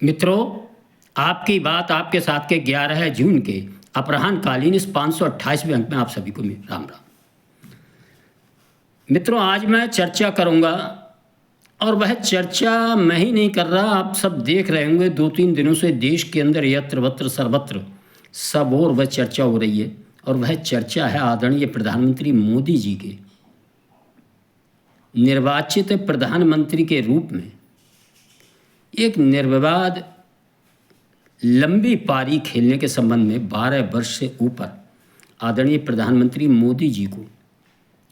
मित्रों, आपकी बात आपके साथ के 11 जून के अपराह्नकालीन इस 528वें अंक में आप सभी को राम राम। मित्रों, आज मैं चर्चा करूंगा और वह चर्चा मैं ही नहीं कर रहा, आप सब देख रहे होंगे 2-3 दिनों से देश के अंदर यत्र वत्र सर्वत्र सब और वह चर्चा हो रही है और वह चर्चा है आदरणीय प्रधानमंत्री मोदी जी के निर्वाचित प्रधानमंत्री के रूप में एक निर्विवाद लंबी पारी खेलने के संबंध में 12 वर्ष से ऊपर आदरणीय प्रधानमंत्री मोदी जी को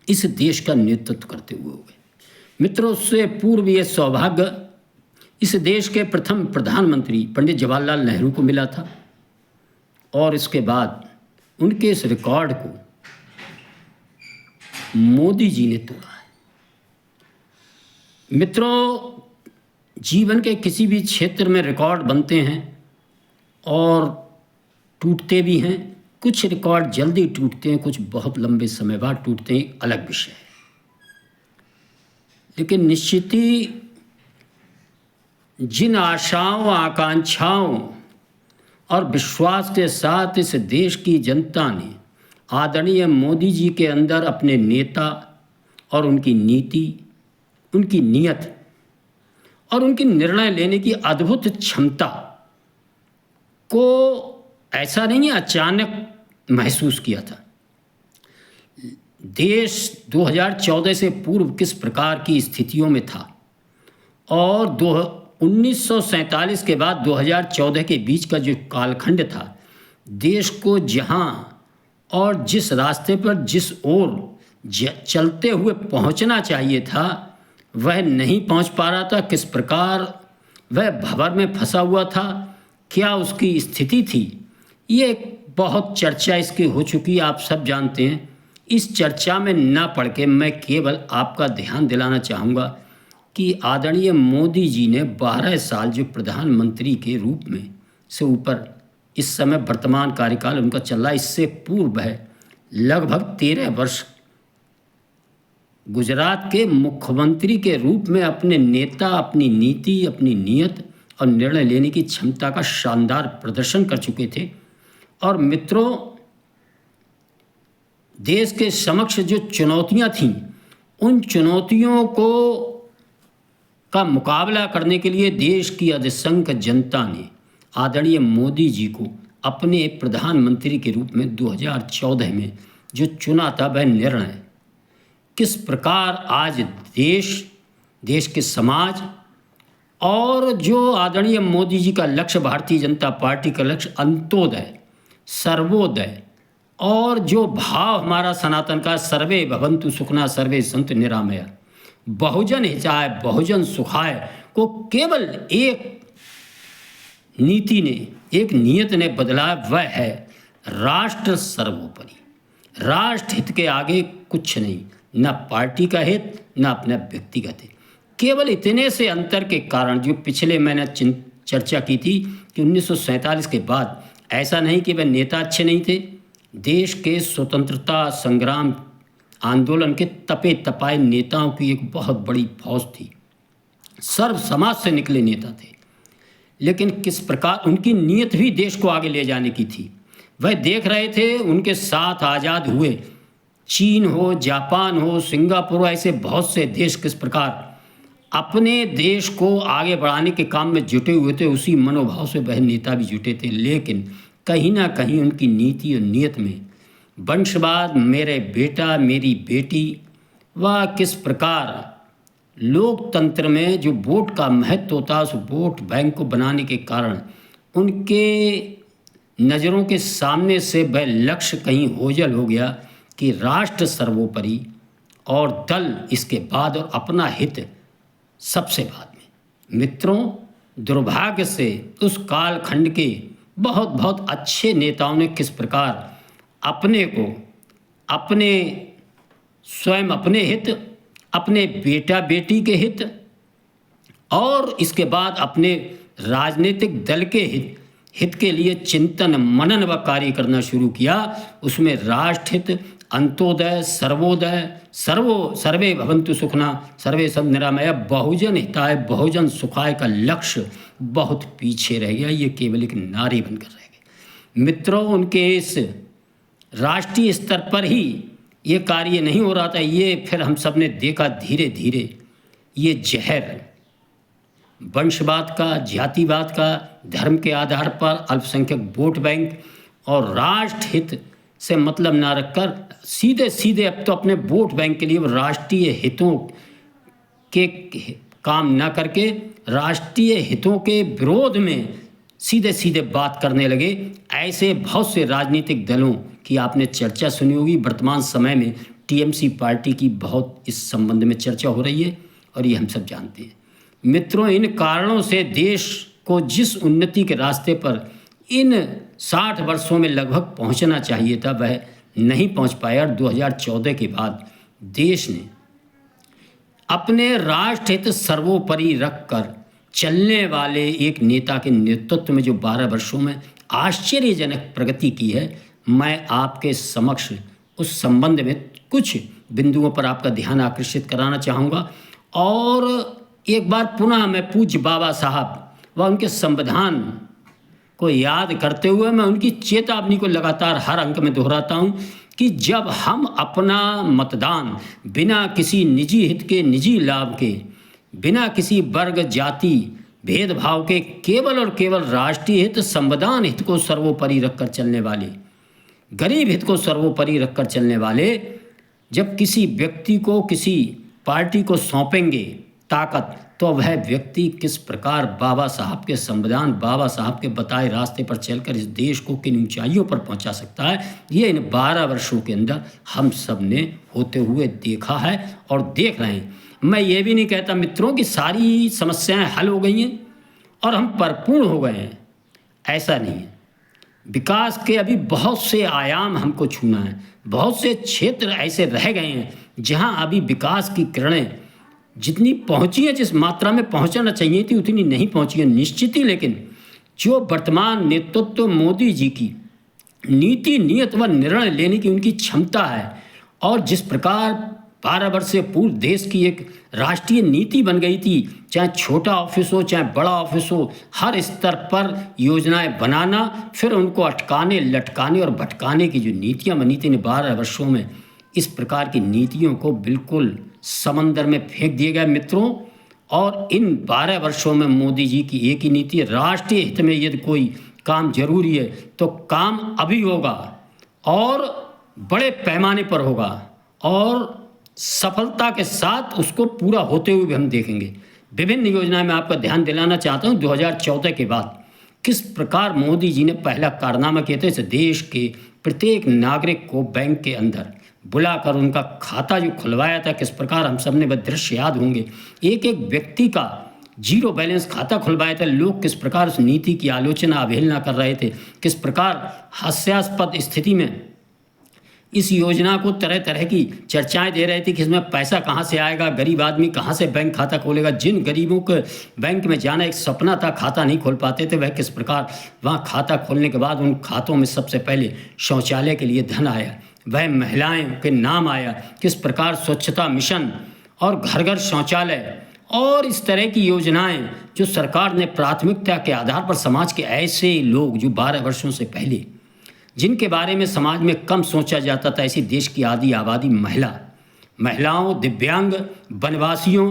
इस देश का नेतृत्व करते हुए हो गए। मित्रों, उससे पूर्व ये सौभाग्य इस देश के प्रथम प्रधानमंत्री पंडित जवाहरलाल नेहरू को मिला था और इसके बाद उनके इस रिकॉर्ड को मोदी जी ने तोड़ा है। मित्रों, जीवन के किसी भी क्षेत्र में रिकॉर्ड बनते हैं और टूटते भी हैं। कुछ रिकॉर्ड जल्दी टूटते हैं, कुछ बहुत लंबे समय बाद टूटते हैं, अलग विषय है। लेकिन निश्चित ही जिन आशाओं, आकांक्षाओं और विश्वास के साथ इस देश की जनता ने आदरणीय मोदी जी के अंदर अपने नेता और उनकी नीति, उनकी नीयत और उनकी निर्णय लेने की अद्भुत क्षमता को ऐसा नहीं अचानक महसूस किया था। देश 2014 से पूर्व किस प्रकार की स्थितियों में था और 1947 के बाद 2014 के बीच का जो कालखंड था, देश को जहां और जिस रास्ते पर जिस ओर चलते हुए पहुंचना चाहिए था वह नहीं पहुंच पा रहा था। किस प्रकार वह भंवर में फंसा हुआ था, क्या उसकी स्थिति थी, ये बहुत चर्चा इसकी हो चुकी, आप सब जानते हैं। इस चर्चा में ना पढ़ के मैं केवल आपका ध्यान दिलाना चाहूँगा कि आदरणीय मोदी जी ने 12 साल जो प्रधानमंत्री के रूप में से ऊपर इस समय वर्तमान कार्यकाल उनका चल रहा है, इससे पूर्व है लगभग 13 वर्ष गुजरात के मुख्यमंत्री के रूप में अपने नेता, अपनी नीति, अपनी नीयत और निर्णय लेने की क्षमता का शानदार प्रदर्शन कर चुके थे। और मित्रों, देश के समक्ष जो चुनौतियां थीं, उन चुनौतियों को का मुकाबला करने के लिए देश की अधिसंख्य जनता ने आदरणीय मोदी जी को अपने प्रधानमंत्री के रूप में 2014 में जो चुना था, वह निर्णय किस प्रकार आज देश के समाज और जो आदरणीय मोदी जी का लक्ष्य, भारतीय जनता पार्टी का लक्ष्य अंत्योदय, सर्वोदय और जो भाव हमारा सनातन का सर्वे भवन्तु सुखिनः सर्वे सन्तु निरामया, बहुजन हिताय बहुजन सुखाय को केवल एक नीति ने, एक नियत ने बदला, वह है राष्ट्र सर्वोपरि। राष्ट्र हित के आगे कुछ नहीं, ना पार्टी का हित, ना अपना व्यक्तिगत हित। केवल इतने से अंतर के कारण जो पिछले मैंने चर्चा की थी कि 1947 के बाद ऐसा नहीं कि वह नेता अच्छे नहीं थे, देश के स्वतंत्रता संग्राम आंदोलन के तपे तपाए नेताओं की एक बहुत बड़ी फौज थी, सर्व समाज से निकले नेता थे। लेकिन किस प्रकार उनकी नीयत भी देश को आगे ले जाने की थी। वह देख रहे थे उनके साथ आज़ाद हुए चीन हो, जापान हो, सिंगापुर, ऐसे बहुत से देश किस प्रकार अपने देश को आगे बढ़ाने के काम में जुटे हुए थे। उसी मनोभाव से वह नेता भी जुटे थे। लेकिन कहीं ना कहीं उनकी नीति और नीयत में वंशवाद, मेरे बेटा मेरी बेटी, व किस प्रकार लोकतंत्र में जो वोट का महत्व होता है, उस वोट बैंक को बनाने के कारण उनके नज़रों के सामने से वह लक्ष्य कहीं ओझल हो गया कि राष्ट्र सर्वोपरि और दल इसके बाद और अपना हित सबसे बाद में। मित्रों, दुर्भाग्य से उस कालखंड के बहुत बहुत अच्छे नेताओं ने किस प्रकार अपने को, अपने स्वयं अपने हित, अपने बेटा बेटी के हित और इसके बाद अपने राजनीतिक दल के हित के लिए चिंतन मनन व कार्य करना शुरू किया। उसमें राष्ट्र हित, अंत्योदय, सर्वोदय, सर्वे भवन्तु सुखना, सर्वे सब निरामया, बहुजन हिताय बहुजन सुखाय का लक्ष्य बहुत पीछे रह गया। ये केवल एक नारे बनकर रह गए। मित्रों, उनके इस राष्ट्रीय स्तर पर ही ये कार्य नहीं हो रहा था। ये फिर हम सब ने देखा धीरे धीरे ये जहर वंशवाद का, जातिवाद का, धर्म के आधार पर अल्पसंख्यक वोट बैंक और राष्ट्र हित से मतलब ना रखकर सीधे सीधे अब तो अपने वोट बैंक के लिए राष्ट्रीय हितों के काम ना करके राष्ट्रीय हितों के विरोध में सीधे सीधे बात करने लगे। ऐसे बहुत से राजनीतिक दलों की आपने चर्चा सुनी होगी। वर्तमान समय में टीएमसी पार्टी की बहुत इस संबंध में चर्चा हो रही है और ये हम सब जानते हैं। मित्रों, इन कारणों से देश को जिस उन्नति के रास्ते पर इन 60 वर्षों में लगभग पहुंचना चाहिए था वह नहीं पहुंच पाया। और 2014 के बाद देश ने अपने राष्ट्र हित सर्वोपरि रखकर चलने वाले एक नेता के नेतृत्व में जो 12 वर्षों में आश्चर्यजनक प्रगति की है, मैं आपके समक्ष उस संबंध में कुछ बिंदुओं पर आपका ध्यान आकर्षित कराना चाहूँगा। और एक बार पुनः मैं पूज्य बाबा साहब व उनके संविधान को याद करते हुए मैं उनकी चेतावनी को लगातार हर अंक में दोहराता हूँ कि जब हम अपना मतदान बिना किसी निजी हित के, निजी लाभ के, बिना किसी वर्ग जाति भेदभाव के केवल और केवल राष्ट्रीय हित, संविधान हित को सर्वोपरि रखकर चलने वाले, गरीब हित को सर्वोपरि रखकर चलने वाले, जब किसी व्यक्ति को, किसी पार्टी को सौंपेंगे ताकत, तो वह व्यक्ति किस प्रकार बाबा साहब के संविधान, बाबा साहब के बताए रास्ते पर चलकर इस देश को किन ऊंचाइयों पर पहुंचा सकता है, ये इन 12 वर्षों के अंदर हम सब ने होते हुए देखा है और देख रहे हैं। मैं ये भी नहीं कहता मित्रों कि सारी समस्याएं हल हो गई हैं और हम परिपूर्ण हो गए हैं, ऐसा नहीं है। विकास के अभी बहुत से आयाम हमको छूना है, बहुत से क्षेत्र ऐसे रह गए हैं जहां अभी विकास की किरणें जितनी पहुंची है, जिस मात्रा में पहुंचना चाहिए थी उतनी नहीं पहुंची है निश्चित ही। लेकिन जो वर्तमान नेतृत्व मोदी जी की नीति, नियत व निर्णय लेने की उनकी क्षमता है और जिस प्रकार 12 वर्ष से पूर्व देश की एक राष्ट्रीय नीति बन गई थी, चाहे छोटा ऑफिस हो चाहे बड़ा ऑफिस हो, हर स्तर पर योजनाएं बनाना, फिर उनको अटकाने, लटकाने और भटकाने की जो नीतियां बनी थी इन 12 वर्षों में, इस प्रकार की नीतियों को बिल्कुल समंदर में फेंक दिए गए मित्रों। और इन 12 वर्षों में मोदी जी की एक ही नीति है, राष्ट्रीय हित में यदि कोई काम जरूरी है तो काम अभी होगा और बड़े पैमाने पर होगा और सफलता के साथ उसको पूरा होते हुए भी हम देखेंगे। विभिन्न योजनाएं मैं आपका ध्यान दिलाना चाहता हूं। 2014 के बाद किस प्रकार मोदी जी ने पहला कारनामा किया था, इस देश के प्रत्येक नागरिक को बैंक के अंदर बुलाकर उनका खाता जो खुलवाया था, किस प्रकार हम सब ने वह दृश्य याद होंगे। एक एक व्यक्ति का जीरो बैलेंस खाता खुलवाया था। लोग किस प्रकार उस नीति की आलोचना, अवहेलना कर रहे थे, किस प्रकार हास्यास्पद स्थिति में इस योजना को तरह तरह की चर्चाएं दे रहे थे कि इसमें पैसा कहाँ से आएगा, गरीब आदमी कहाँ से बैंक खाता खोलेगा। जिन गरीबों को बैंक में जाना एक सपना था, खाता नहीं खोल पाते थे, वह किस प्रकार वहाँ खाता खोलने के बाद उन खातों में सबसे पहले शौचालय के लिए धन आया, वह महिलाएं के नाम आया, किस प्रकार स्वच्छता मिशन और घर घर शौचालय और इस तरह की योजनाएं जो सरकार ने प्राथमिकता के आधार पर समाज के ऐसे लोग जो 12 वर्षों से पहले जिनके बारे में समाज में कम सोचा जाता था, ऐसी देश की आधी आबादी महिलाओं, दिव्यांग, वनवासियों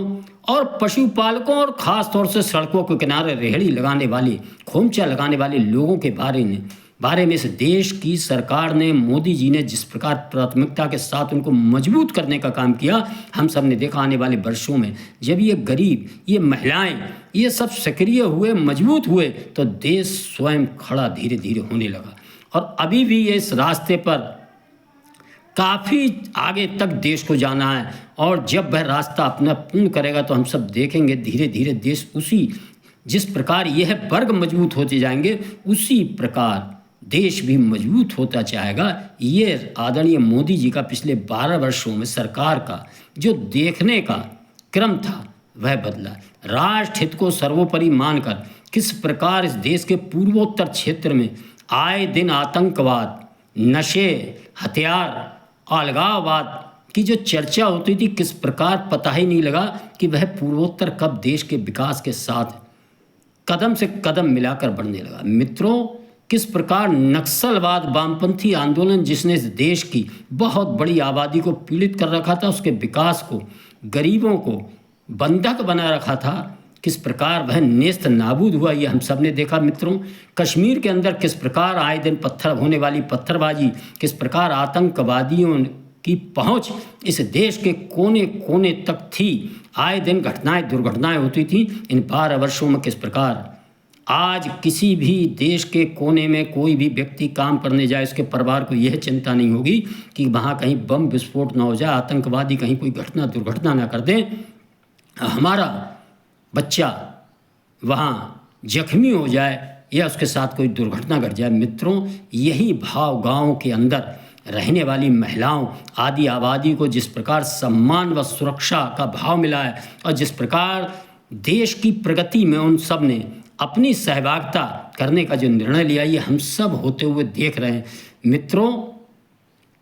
और पशुपालकों और ख़ास तौर से सड़कों के किनारे रेहड़ी लगाने वाले, खोमचा लगाने वाले लोगों के बारे में इस देश की सरकार ने, मोदी जी ने जिस प्रकार प्राथमिकता के साथ उनको मजबूत करने का काम किया, हम सब ने देखा आने वाले वर्षों में जब ये गरीब, ये महिलाएं, ये सब सक्रिय हुए, मजबूत हुए, तो देश स्वयं खड़ा धीरे धीरे होने लगा। और अभी भी ये इस रास्ते पर काफ़ी आगे तक देश को जाना है और जब वह रास्ता अपना पूर्ण करेगा तो हम सब देखेंगे धीरे धीरे देश उसी, जिस प्रकार यह वर्ग मजबूत होते जाएंगे उसी प्रकार देश भी मजबूत होता जाएगा। ये आदरणीय मोदी जी का पिछले 12 वर्षों में सरकार का जो देखने का क्रम था वह बदला। राष्ट्र हित को सर्वोपरि मानकर किस प्रकार इस देश के पूर्वोत्तर क्षेत्र में आए दिन आतंकवाद, नशे, हथियार अलगाववाद की जो चर्चा होती थी, किस प्रकार पता ही नहीं लगा कि वह पूर्वोत्तर कब देश के विकास के साथ कदम से कदम मिलाकर बढ़ने लगा। मित्रों, किस प्रकार नक्सलवाद वामपंथी आंदोलन, जिसने इस देश की बहुत बड़ी आबादी को पीड़ित कर रखा था, उसके विकास को, गरीबों को बंधक बना रखा था, किस प्रकार वह नेस्त नाबूद हुआ, ये हम सब ने देखा। मित्रों, कश्मीर के अंदर किस प्रकार आए दिन पत्थर होने वाली पत्थरबाजी, किस प्रकार आतंकवादियों की पहुंच इस देश के कोने कोने तक थी, आए दिन घटनाएं दुर्घटनाएं होती थी। इन 12 वर्षों में किस प्रकार आज किसी भी देश के कोने में कोई भी व्यक्ति काम करने जाए, उसके परिवार को यह चिंता नहीं होगी कि वहाँ कहीं बम विस्फोट ना हो जाए, आतंकवादी कहीं कोई घटना दुर्घटना ना कर दें, हमारा बच्चा वहाँ जख्मी हो जाए या उसके साथ कोई दुर्घटना घट जाए। मित्रों, यही भाव गाँव के अंदर रहने वाली महिलाओं आदि आबादी को जिस प्रकार सम्मान व सुरक्षा का भाव मिला है और जिस प्रकार देश की प्रगति में उन सब ने अपनी सहभागिता करने का जो निर्णय लिया, ये हम सब होते हुए देख रहे हैं। मित्रों,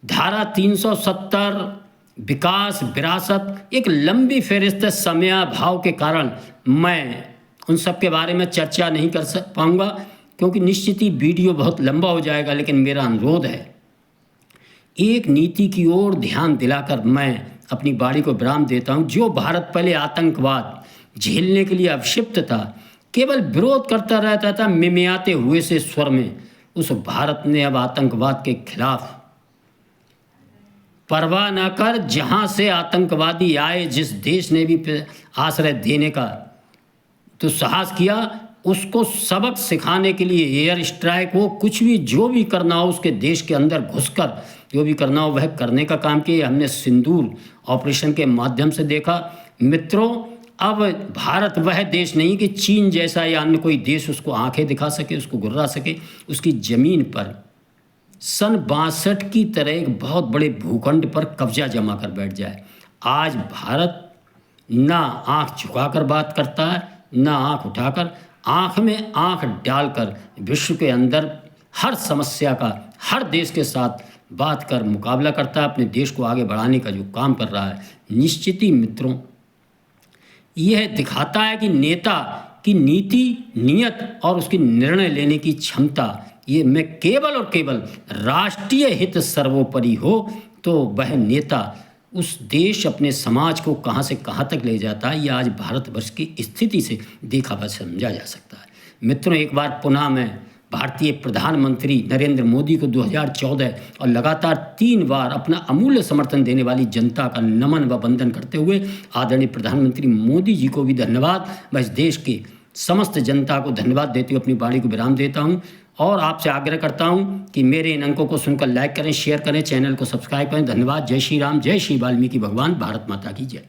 धारा 370, विकास, विरासत, एक लंबी फहरिस्त समयाभाव के कारण मैं उन सब के बारे में चर्चा नहीं कर पाऊंगा, क्योंकि निश्चित ही वीडियो बहुत लंबा हो जाएगा। लेकिन मेरा अनुरोध है, एक नीति की ओर ध्यान दिलाकर मैं अपनी वाणी को विराम देता हूं। जो भारत पहले आतंकवाद झेलने के लिए अवशिप्त था, केवल विरोध करता रहता था मिमियाते हुए से स्वर में, उस भारत ने अब आतंकवाद के खिलाफ परवाह न कर, जहां से आतंकवादी आए, जिस देश ने भी आश्रय देने का तो साहस किया, उसको सबक सिखाने के लिए एयर स्ट्राइक हो, कुछ भी जो भी करना हो, उसके देश के अंदर घुसकर जो भी करना हो वह करने का काम किया। हमने सिंदूर ऑपरेशन के माध्यम से देखा। मित्रों, अब भारत वह देश नहीं कि चीन जैसा या अन्य कोई देश उसको आंखें दिखा सके, उसको गुर्रा सके, उसकी ज़मीन पर सन 62 की तरह एक बहुत बड़े भूखंड पर कब्जा जमा कर बैठ जाए। आज भारत ना आंख झुकाकर बात करता है, ना आंख उठाकर, आंख में आंख डालकर विश्व के अंदर हर समस्या का हर देश के साथ बात कर मुकाबला करता है, अपने देश को आगे बढ़ाने का जो काम कर रहा है। निश्चित ही मित्रों, यह दिखाता है कि नेता की नीति, नियत और उसकी निर्णय लेने की क्षमता, ये में केवल और केवल राष्ट्रीय हित सर्वोपरि हो तो वह नेता उस देश, अपने समाज को कहाँ से कहाँ तक ले जाता है, यह आज भारतवर्ष की स्थिति से देखा व समझा जा सकता है। मित्रों, एक बार पुनः मैं भारतीय प्रधानमंत्री नरेंद्र मोदी को 2014 और लगातार 3 बार अपना अमूल्य समर्थन देने वाली जनता का नमन व वंदन करते हुए आदरणीय प्रधानमंत्री मोदी जी को भी धन्यवाद व इस देश के समस्त जनता को धन्यवाद देते हुए अपनी वाणी को विराम देता हूं और आपसे आग्रह करता हूं कि मेरे इन अंकों को सुनकर लाइक करें, शेयर करें, चैनल को सब्सक्राइब करें। धन्यवाद। जय श्री राम, जय श्री वाल्मीकि भगवान, भारत माता की जय।